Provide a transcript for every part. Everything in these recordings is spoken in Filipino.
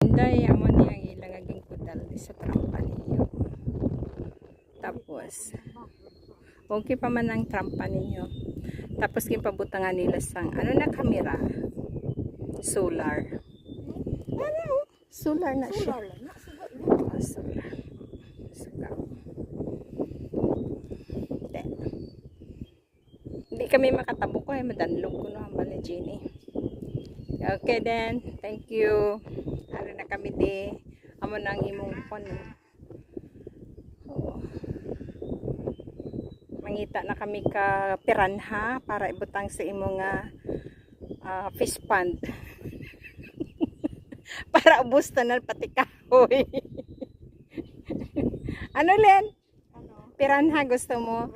Inday amo niyang ilangaging kudal sa trampa ninyo. Tapos okay pa man ang trampa ninyo. Tapos kimpabutangan nila sang ano na kamera. Solar. Ano? Solar na siya. Oh, solar. Suka. Hindi kami makatabo ko madanlog ko no hambal ni Jenny. Okay then, thank you. Ano na kami di. Amo nang imong pon. Oo. Mangita na kami ka piranha para ibutang sa imong fish pond. Para ubos tanan pati kahoy. Ano Len? Ano? Piranha gusto mo?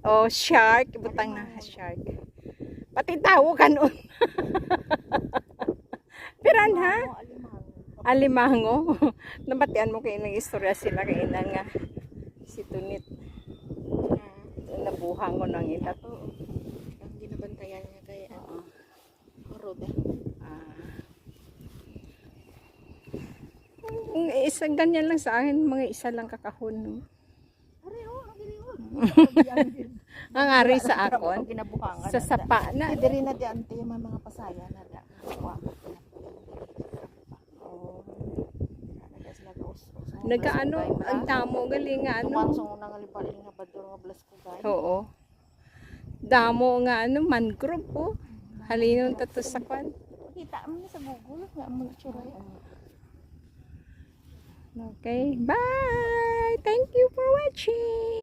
O shark, ibutang na shark. Pati tao kanon. Piranha? Alimango. Nabatian mo kayo ng istorya sila kayo nga si Tunit. Nabuhang ko ng ila. Ang ginabantayan niya kay Roda. Isang ganyan lang sa akin, mga isa lang kakahon. No? Ang ari sa akon, sa sapa na. Diri na di ante may mga pasaya na da. Nagaano, ang damo galing nga ano. Tumansong nang alipaling nga bador nga blas ko gay. Oo. Damo nga ano, mangrove po. Halinon tato sa kwan. Kita mo na sa Google, nga mo tsura. Okay, bye! Thank you for watching!